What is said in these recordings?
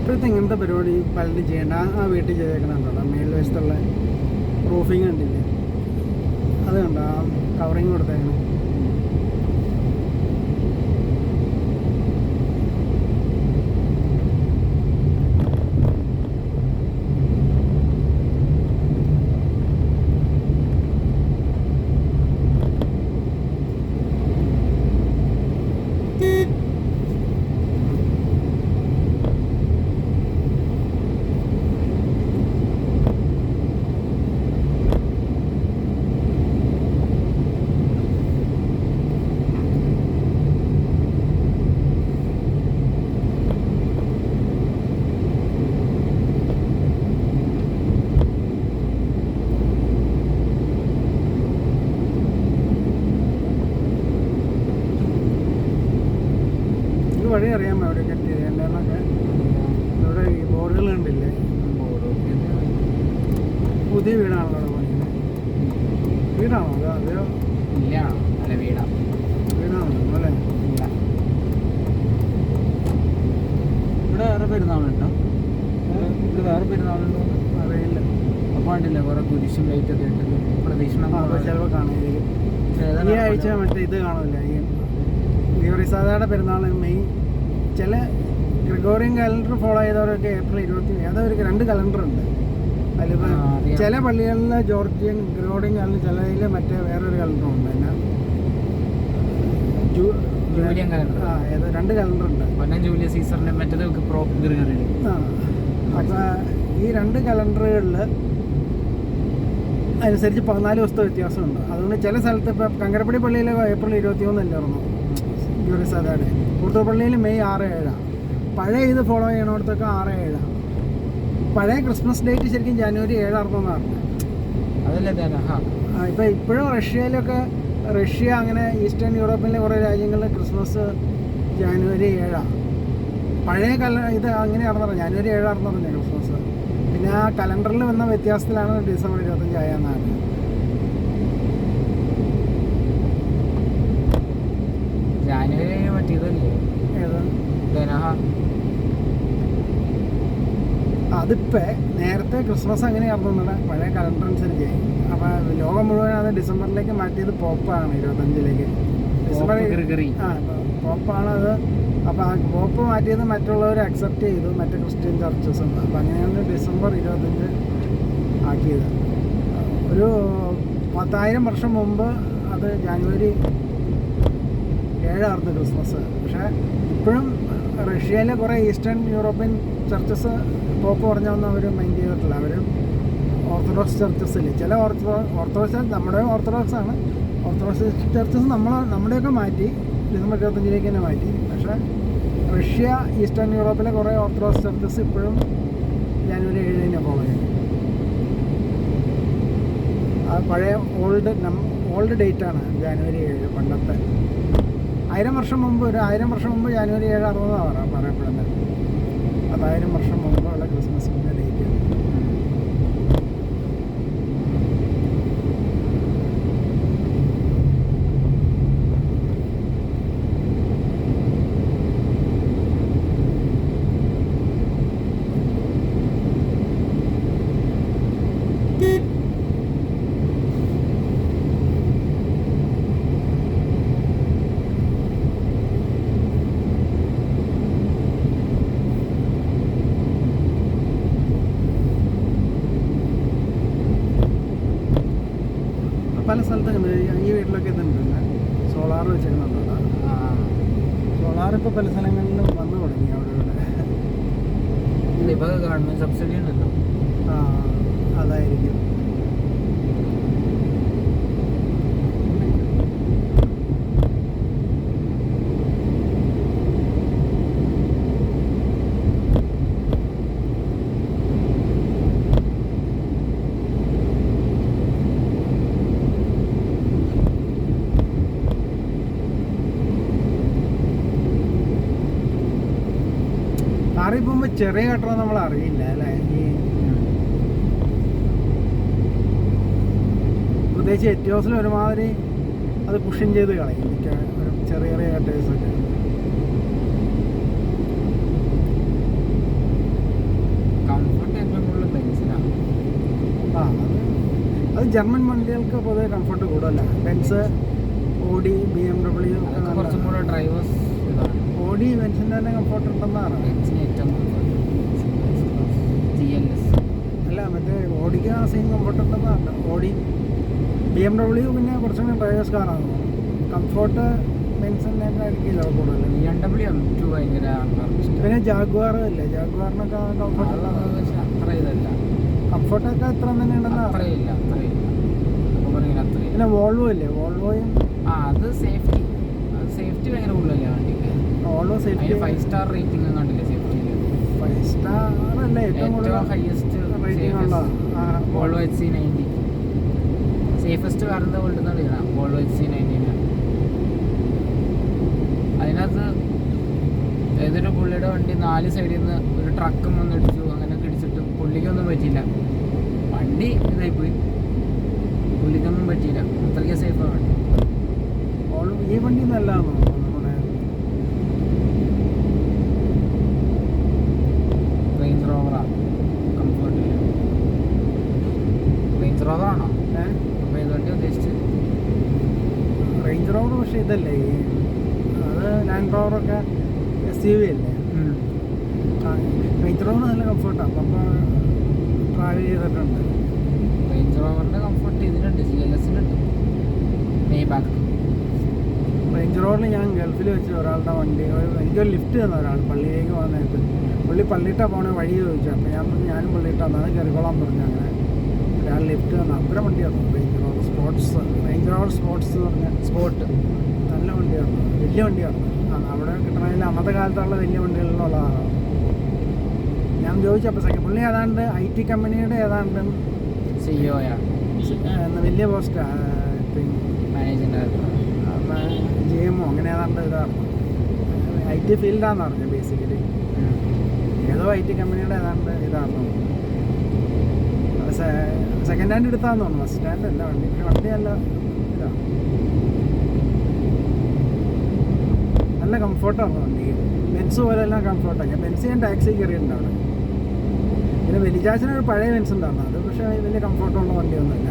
ഇപ്പോഴത്തെ ഇങ്ങനത്തെ പരിപാടി പലരും ചെയ്യേണ്ട. ആ വീട്ടിൽ ചെയ്തേക്കണുണ്ടോ മേൽ വശത്തുള്ള റൂഫിങ് കണ്ടില്ലേ, അത് കണ്ടോ ആ കവറിങ് കൊടുത്തേക്കണം. വഴി അറിയാമോ എവിടെ കെട്ടി ചെയ്യേണ്ടതെന്നൊക്കെ? ഇവിടെ ഈ ബോർഡുകൾ കണ്ടില്ലേ? പുതിയ വീടാണല്ലോ അവിടെ പണിയുന്നത്. വീടാണോ അതെയോ? വീടാണോ അല്ലേ? വീടാണോ അല്ലേ? ഇവിടെ വേറെ പെരുന്നാളുണ്ടോ? ഇവിടെ വേറെ പെരുന്നാളുണ്ടോ അറിയില്ല. അപ്പോൾ കണ്ടില്ലേ കുറേ കുരിശും ലൈറ്റൊക്കെ ഇട്ടത് പ്രതീക്ഷണം ചിലപ്പോൾ കാണായിരിക്കും. ഈ ആഴ്ച മറ്റേ ഇത് കാണില്ല, ഈ ഗ്രിഗോറിയസാദയുടെ പെരുന്നാൾ മെയ്. ചില ഗ്രിഗോറിയൻ കാലണ്ടർ ഫോളോ ചെയ്തവരൊക്കെ ഏപ്രിൽ 20 അതൊരു 2 കലണ്ടറുണ്ട്. അതിലിപ്പോൾ ചില പള്ളികളിൽ ജോർജിയൻ ഗ്രിഗോറിയൻ കാലണ്ടർ, ചിലതിൽ മറ്റേ വേറൊരു കലണ്ടറുണ്ട്. പിന്നെ ജൂലിയൻ കലണ്ടർ. ഏതോ 2 കലണ്ടറുണ്ട്. ജൂലിയസ് സീസറിൻ്റെ മറ്റേത് ഗ്രിഗോറിയൻ. അപ്പോൾ ഈ 2 കലണ്ടറുകളിൽ അനുസരിച്ച് 14 ദിവസത്തെ വ്യത്യാസമുണ്ട്. അതുകൊണ്ട് ചില സ്ഥലത്ത് ഇപ്പോൾ കങ്കരപ്പടി പള്ളിയിൽ ഏപ്രിൽ 21 അല്ലായിരുന്നു ഗ്രിഗോറിയസാദയുടെ. കൂത്തുപള്ളിയിൽ മെയ് 6-7. പഴയ ഇത് ഫോളോ ചെയ്യണോടത്തൊക്കെ 6-7. പഴയ ക്രിസ്മസ് ഡേറ്റ് ശരിക്കും ജനുവരി 7 ആണെന്നാണ്. ഇപ്പോൾ ഇപ്പോഴും റഷ്യ അങ്ങനെ ഈസ്റ്റേൺ യൂറോപ്പിലെ കുറേ രാജ്യങ്ങളിൽ ക്രിസ്മസ് ജനുവരി 7. പഴയ ഇത് അങ്ങനെയാണെന്ന് പറഞ്ഞു, ജനുവരി 7 ആണെന്ന് പറഞ്ഞു ക്രിസ്മസ്. പിന്നെ ആ കലണ്ടറിൽ വന്ന വ്യത്യാസത്തിലാണ് ഡിസംബർ 25 ആയെന്നാണ്. ജാനുവരി മറ്റേതല്ലേ ഏത്? ധനഹ. അതിപ്പോൾ നേരത്തെ ക്രിസ്മസ് അങ്ങനെയായിരുന്നു പഴയ കലണ്ടർ അനുസരിച്ച്. അപ്പോൾ ലോകം മുഴുവൻ അത് ഡിസംബറിലേക്ക് മാറ്റിയത് പോപ്പാണ് 25-ലേക്ക്. ഡിസംബർ പോപ്പാണത്. അപ്പോൾ ആ പോപ്പ് മാറ്റിയത് മറ്റുള്ളവർ അക്സെപ്റ്റ് ചെയ്തു, മറ്റേ ക്രിസ്ത്യൻ ചർച്ചസ്. അപ്പോൾ അങ്ങനെയാണ് ഡിസംബർ 25 ആക്കിയത്. ഒരു 10,000 വർഷം മുമ്പ് അത് ജനുവരി 7 ആയിരുന്നു ക്രിസ്മസ്. പക്ഷേ ഇപ്പോഴും റഷ്യയിലെ കുറേ ഈസ്റ്റേൺ യൂറോപ്യൻ ചർച്ചസ് പോപ്പ് പറഞ്ഞൊന്നും അവർ മൈൻഡ് ചെയ്തിട്ടില്ല. അവർ ഓർത്തഡോക്സ് ചർച്ചസിൽ ചില ഓർത്തഡോക്സ് നമ്മുടെ ഓർത്തഡോക്സ് ആണ്. ഓർത്തഡോക്സ് ചർച്ചസ് നമ്മുടെയൊക്കെ മാറ്റി ഡിസംബർ 25-ലേക്ക് തന്നെ മാറ്റി. പക്ഷേ റഷ്യ ഈസ്റ്റേൺ യൂറോപ്പിലെ കുറേ ഓർത്തഡോക്സ് ചർച്ചസ് ഇപ്പോഴും ജനുവരി 7 ഫോളോ ചെയ്യും. ആ പഴയ ഓൾഡ് ഡേറ്റാണ് ജനുവരി 7. പണ്ടത്തെ 1000 വർഷം മുമ്പ്, ഒരു 1000 വർഷം മുമ്പ് ജനുവരി 7 ആണെന്നാണ് പറയപ്പെടുന്നത്. 10,000 വർഷം മുമ്പുള്ള ക്രിസ്മസിൻ്റെ ഡേറ്റ്. പല സ്ഥലത്തും ഈ വീട്ടിലൊക്കെ ഇതുണ്ടല്ല, സോളാർ വെച്ചിരുന്നുണ്ടോ? സോളാർ ഇപ്പോൾ പല സ്ഥലങ്ങളിലും വന്നു തുടങ്ങി അവിടെ ഇപ്പോൾ ഗവൺമെൻറ് സബ്സിഡി ഉണ്ടല്ലോ. അതായിരിക്കും. കാറിൽ പോകുമ്പോൾ ചെറിയ കട്ടറോ നമ്മൾ അറിയില്ല അല്ലേ? ഈ പ്രത്യേകിച്ച് എറ്റിയോസിൽ ഒരുമാതിരി അത് പുഷിൻ ചെയ്ത് കളയും ഒരു ചെറിയ കട്ടേഴ്സൊക്കെ. ജർമ്മൻ വണ്ടികൾക്ക് പൊതുവെ കംഫർട്ട് കൂടുതലല്ല. ബെൻസ്, ഓഡി, BMW അതൊക്കെ കുറച്ചും കൂടെ ഡ്രൈവേഴ്സ് ഇതാണ്. ഓഡി ബെൻസിൻ്റെ തന്നെ കംഫർട്ട് ഉണ്ടെന്നാണ്. ബെൻസിന് ഏറ്റവും GLS അല്ല, മറ്റേ ഓഡിക്ക് സെയിം കംഫർട്ട് ഉണ്ടെന്നാണ്. ഓഡി, BMW പിന്നെ കുറച്ചും കൂടി ഡ്രൈവേഴ്സ് കാറാണ്. കംഫർട്ട് ബെൻസിൻ്റെ ആയിരിക്കില്ല കൂടുതൽ. BMW M2 ഭയങ്കര പിന്നെ ജാഗ്വാർ ഇല്ലേ, ജാഗ്വാറിനൊക്കെ കംഫർട്ട് അത്ര ഇതല്ല, കംഫർട്ടൊക്കെ എത്ര തന്നെ ഉണ്ടെന്നാണ്. അത്രയില്ല. പിന്നെ വോൾവോ ഇല്ലേ, വോൾവോയും അത് സേഫ്റ്റി ഭയങ്കര കൂടുതലല്ലേ വണ്ടിക്ക്. വോൾവോ സേഫ്റ്റി 5 സ്റ്റാർ റേറ്റിംഗ് കണ്ടില്ലേ സേഫ്റ്റിയിൽ. 5 സ്റ്റാർ അല്ല, ഏറ്റവും കൂടുതൽ ഹയസ്റ്റ് റേറ്റിംഗ് ഉള്ള Volvo XC90 safest car in the world എന്നാണ് ഇതാണ് വോൾവോ XC90. അതിനകത്ത് ഏതൊരു പുള്ളിയുടെ വണ്ടി 4 സൈഡിൽ നിന്ന് ഒരു ട്രക്കും വന്നിടിച്ചു, അങ്ങനെയൊക്കെ ഇടിച്ചിട്ടും പുള്ളിക്കൊന്നും പറ്റിയില്ല. വണ്ടി ഇതായിപ്പോയി, പുള്ളിക്കൊന്നും പറ്റിയില്ല. അത്രയ്ക്ക് സേഫാണ് വണ്ടി. ഈ വണ്ടി നല്ലതാണോ നമ്മുടെ റേഞ്ച് റോവറാ കംഫർട്ട്. റേഞ്ച് റോവറാണോ? അപ്പോൾ ഏത് വണ്ടി ഉദ്ദേശിച്ചത്? റേഞ്ച് റോവർ പക്ഷേ ഇതല്ലേ അത് ലാൻഡ് റോവറൊക്കെ SUV അല്ലേ. റേഞ്ച് റോവർ നല്ല കംഫർട്ടാണ്, അപ്പോൾ ട്രാവൽ ചെയ്തിട്ടുണ്ട്. റേഞ്ച് റോവറിൻ്റെ കംഫർട്ട് ഇതിനുണ്ട്, GLS-നുണ്ട്. മേബാക്ക് റേഞ്ച് റോവറിൽ ഞാൻ ഗൾഫിൽ വെച്ച് ഒരാളുടെ വണ്ടി എനിക്കൊരു ലിഫ്റ്റ് തന്ന ഒരാൾ പള്ളിയിലേക്ക് പോകുന്നതായിട്ട്. പുള്ളി പള്ളിയിട്ടാണ് പോകണ വഴി ചോദിച്ചു. അപ്പോൾ ഞാൻ പറഞ്ഞു ഞാനും പള്ളിയിട്ടാണ്, അത് കയറിക്കോളാൻ പറഞ്ഞു. അങ്ങനെ ഒരാൾ ലിഫ്റ്റ് തന്നു. അത്ര വണ്ടിയാണ് range rover sports. Range rover sports എന്ന് പറഞ്ഞാൽ സ്പോർട്ട് നല്ല വണ്ടിയാണ്, വലിയ വണ്ടിയാണ്. അവിടെ കിട്ടണമെങ്കിൽ അന്നത്തെ കാലത്തുള്ള വലിയ വണ്ടികളിലുള്ളതാണ്. ഞാൻ ചോദിച്ചു അപ്പോൾ പുള്ളി ഏതാണ്ട് IT കമ്പനിയുടെ ഏതാണ്ട് CEO വലിയ പോസ്റ്റാണ്, മാനേജിംഗ് ഡയറക്ടർ GMO അങ്ങനെ ഏതാണ്ട് ഇതാണ്. IT ഫീൽഡാണെന്ന് പറഞ്ഞു ബേസിക്കലി. ഏതോ IT കമ്പനിയുടെ ഏതാണ്ട് ഇതാണെന്ന് തോന്നുന്നു. സെക്കൻഡ് ഹാൻഡ് എടുത്താന്ന് തോന്നുന്നു, ഫസ്റ്റ് ഹാൻഡ് അല്ല വണ്ടി. പക്ഷെ വണ്ടി നല്ല ഇതാണ്, നല്ല കംഫർട്ടാണ് വണ്ടി. ബെൻസ് പോലെ എല്ലാം കംഫർട്ടാണ്. ബെൻസ് ഞാൻ ടാക്സി കയറിയിട്ടുണ്ട് അവിടെ. പിന്നെ വെലിജാസിനൊരു പഴയ ബെൻസ് ഉണ്ടായിരുന്നു, അത് പക്ഷേ വലിയ കംഫർട്ടുള്ള വണ്ടിയൊന്നും ഇല്ല.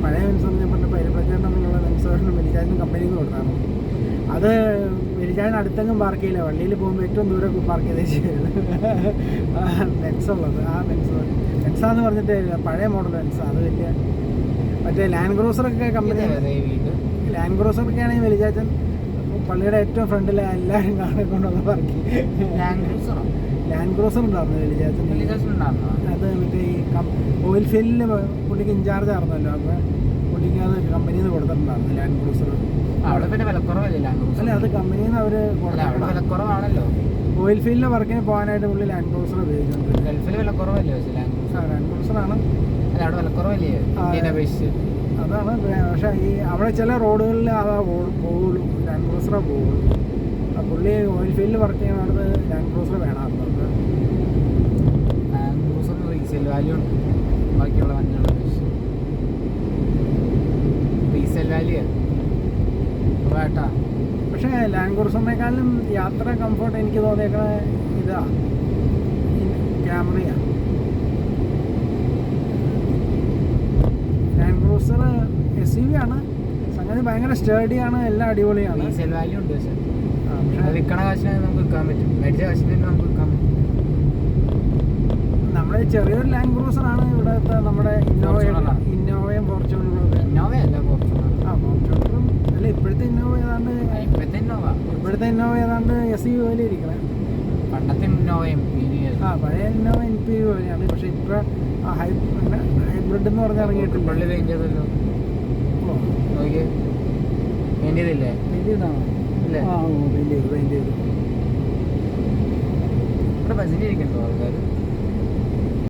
പഴയ ബെൻസ് എന്ന് പറഞ്ഞാൽ പൈരപ്രചാരം തമ്മിലുള്ള ബെൻസുകാരനും വെലിജാസിനും കമ്പനിയിൽ നിന്ന് കൊടുത്താണ്. അത് വെലിജാസിന് അടുത്തെങ്കിലും പാർക്ക് ചെയ്യില്ല, വണ്ടിയിൽ പോകുമ്പോൾ ഏറ്റവും ദൂരം പാർക്ക് ചെയ്തേ ചെയ്യുള്ളൂ. ബെൻസുള്ളത് ആ ബെൻസാന്ന് പറഞ്ഞിട്ട് പഴയ മോഡൽ ബെൻസ്. അത് വലിയ മറ്റേ ലാൻഡ് ക്രൂസറൊക്കെ കമ്പനി, ലാൻഡ് ക്രൂസറൊക്കെ ആണെങ്കിൽ വെലിജാച്ചൻ പള്ളിയുടെ ഏറ്റവും ഫ്രണ്ടിലെ എല്ലാവരും കൊണ്ടുവന്ന് പാർക്ക് ലാൻഡ് ക്രൂസർ ഉണ്ടായിരുന്നു വെലിജാച്ചൻ. അത് മറ്റേ ഈ ഓയിൽ ഫീൽഡിൽ പുള്ളിക്ക് ഇൻചാർജ് ആയിരുന്നല്ലോ, അപ്പോൾ പുള്ളിക്ക് അത് കമ്പനിയിൽ നിന്ന് കൊടുത്തിട്ടുണ്ടായിരുന്നു ലാൻഡ് ക്രൂസർ. അവിടെ പിന്നെ വിലക്കുറവല്ലേ? അല്ല, അത് കമ്പനിയിൽ നിന്ന് അവർ വിലക്കുറവാണല്ലോ. ഓയിൽ ഫീൽഡിലെ വർക്കിന് പോകാനായിട്ട് പുള്ളി ലാൻഡ് ക്രൂസർ ഉപയോഗിച്ചിട്ടുണ്ട്. ഗൾഫിൽ വിലക്കുറവല്ലേ ലാൻഡ് ക്രൂസറാണ്. അല്ല, അവിടെ വിലക്കുറവല്ലേ അപേക്ഷിച്ച്? അതാണ്. പക്ഷേ ഈ അവിടെ ചില റോഡുകളിൽ അതാ പോകുള്ളൂ, ലാൻഡ് ക്രൂസറേ പോകുള്ളൂ. പുള്ളി ഓയിൽ ഫീൽഡിൽ വർക്ക് ചെയ്യുന്നത് ലാൻഡ് ക്രൂസർ വേണമായിരുന്നു. ലാൻഡ് ക്രൂസറിന് റീസെയിൽ വാല്യൂ ഉണ്ട് ബാക്കിയുള്ള വണ്ടികളെ അപേക്ഷിച്ച്. റീസെയിൽ വാല്യൂ വേട്ടാ. പക്ഷേ ലാൻഡ് ക്രൂസറിനേക്കാളും യാത്ര കംഫർട്ട് എനിക്ക് തോന്നിയേക്കണ ഇതാ ക്യാമറയാണ്. ലാൻഡ് ക്രൂസർ SUV ആണ്, സംഗതി ഭയങ്കര സ്റ്റേഡിയാണ്, എല്ലാം അടിപൊളിയാണ്. റീസെയിൽ വാല്യൂ ഉണ്ട്. പക്ഷേ അത് വിൽക്കണ കാശിനെ നമുക്ക് വിൽക്കാൻ പറ്റും, മേടിച്ച കാശിനെ നമുക്ക് വിൽക്കാൻ പറ്റും. നമ്മുടെ ചെറിയൊരു ലാൻഡ് ക്രൂസറാണ് ഇവിടുത്തെ നമ്മുടെ ഇന്നോവയും ഫോർച്യൂണറും ഒക്കെ. ഇന്നോവയല്ല ഫോർച്യൂണർ. ഫോർച്യൂണറും അല്ല, ഇപ്പോഴത്തെ ഇന്നോവ ഏതാണ്ട് ഇന്നോവ ഏതാണ്ട് SUV പോലെ ഇരിക്കണേ. പണ്ടത്തെ ഇന്നോവ MPV. പഴയ ഇന്നോവ MPV പോലെയാണ്. പക്ഷെ ഇപ്പോൾ ഹൈബ്രിഡ് എന്ന് പറഞ്ഞ് ഇറങ്ങിയിട്ടില്ല. പള്ളി പെയിന്റ് ചെയ്തല്ലോ, നോക്കിയേ പെയിന്റ് ചെയ്തില്ലേ? പെയിന്റ് ചെയ്താണോ? ഇല്ലേ? പെയിന്റ് ചെയ്തു. ഇവിടെ ബസ്സിന് ഇരിക്കണ്ടോ ആൾക്കാർ?